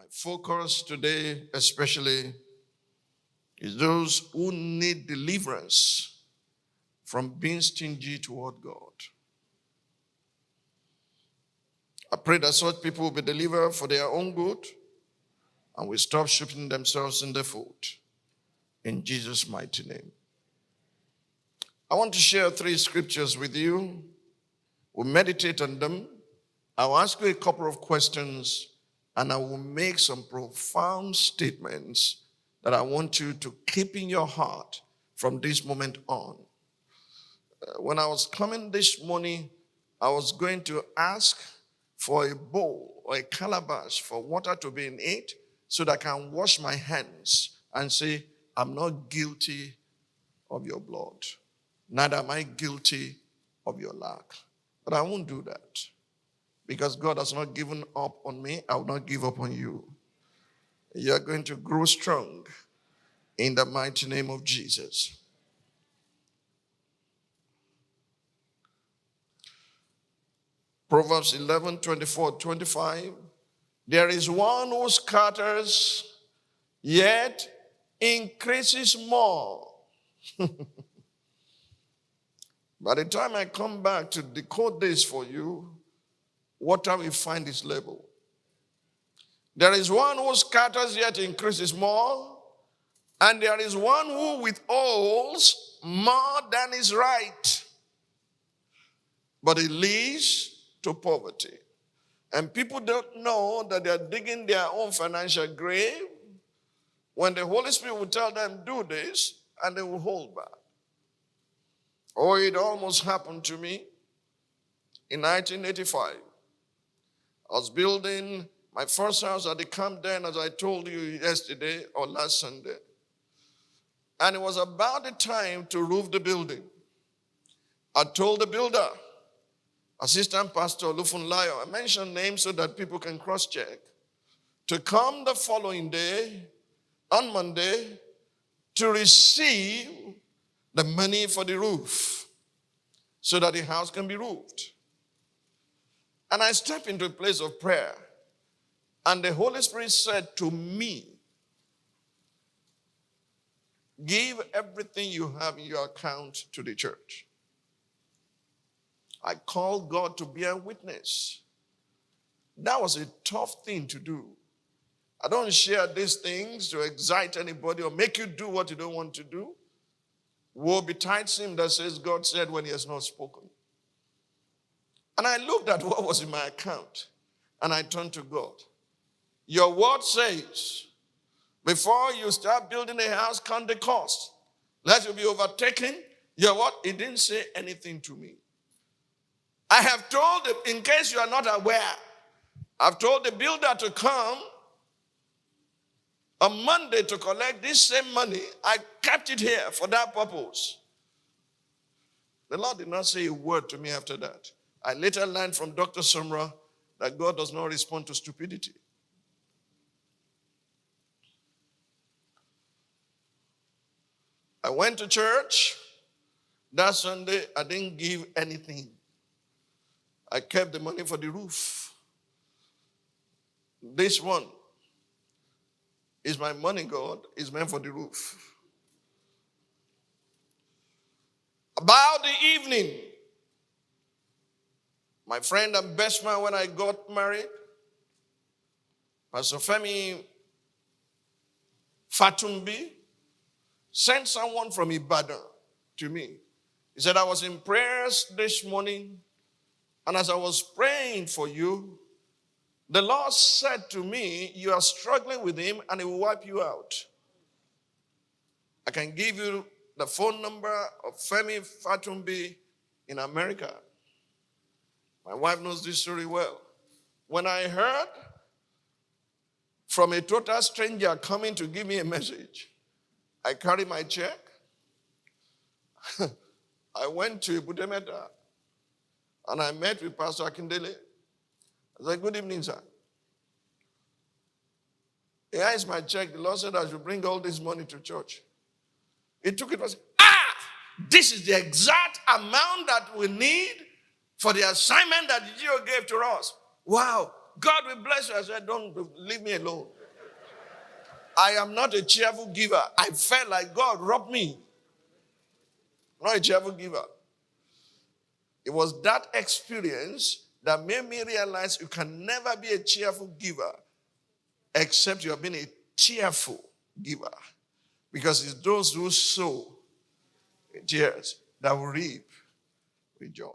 My focus today especially is those who need deliverance from being stingy toward God. I pray that such people will be delivered for their own good and will stop shooting themselves in the foot. In Jesus' mighty name. I want to share 3 scriptures with you. We'll meditate on them. I'll ask you a couple of questions and I will make some profound statements that I want you to keep in your heart from this moment on. When I was coming this morning, I was going to ask for a bowl or a calabash for water to be in it so that I can wash my hands and say, I'm not guilty of your blood. Neither am I guilty of your lack. But I won't do that. Because God has not given up on me, I will not give up on you. You are going to grow strong in the mighty name of Jesus. Proverbs 11, 24, 25. There is one who scatters, yet increases more. By the time I come back to decode this for you, what time we find this level? There is one who scatters yet increases more, and there is one who withholds more than is right, but it leads to poverty. And people don't know that they are digging their own financial grave when the Holy Spirit will tell them, do this, and they will hold back. Oh, it almost happened to me in 1985. I was building my first house at the camp then, as I told you yesterday or last Sunday. And it was about the time to roof the building. I told the builder, Assistant Pastor Lufunlayo, I mentioned names so that people can cross-check, to come the following day, on Monday, to receive the money for the roof so that the house can be roofed. And I stepped into a place of prayer. And the Holy Spirit said to me, give everything you have in your account to the church. I called God to be a witness. That was a tough thing to do. I don't share these things to excite anybody or make you do what you don't want to do. Woe betides him that says God said when he has not spoken. And I looked at what was in my account, and I turned to God. Your word says, before you start building a house, count the cost, lest you be overtaken. Your word, it didn't say anything to me. I have told them, in case you are not aware, I've told the builder to come on Monday to collect this same money. I kept it here for that purpose. The Lord did not say a word to me after that. I later learned from Dr. Sumra that God does not respond to stupidity. I went to church. That Sunday, I didn't give anything. I kept the money for the roof. This one is my money, God, is meant for the roof. About the evening, my friend and best man when I got married, Pastor Femi Fatumbi, sent someone from Ibadan to me. He said, I was in prayers this morning, and as I was praying for you, the Lord said to me, you are struggling with him and he will wipe you out. I can give you the phone number of Femi Fatumbi in America. My wife knows this story well. When I heard from a total stranger coming to give me a message, I carried my check. I went to Budemeta and I met with Pastor Akindele. I said, good evening, sir. Here is my check. The Lord said I should bring all this money to church. He took it and said, this is the exact amount that we need for the assignment that the GO gave to us. Wow, God will bless you. I said, don't leave me alone. I am not a cheerful giver. I felt like God robbed me. I'm not a cheerful giver. It was that experience that made me realize you can never be a cheerful giver except you have been a tearful giver. Because it's those who sow in tears that will reap with joy.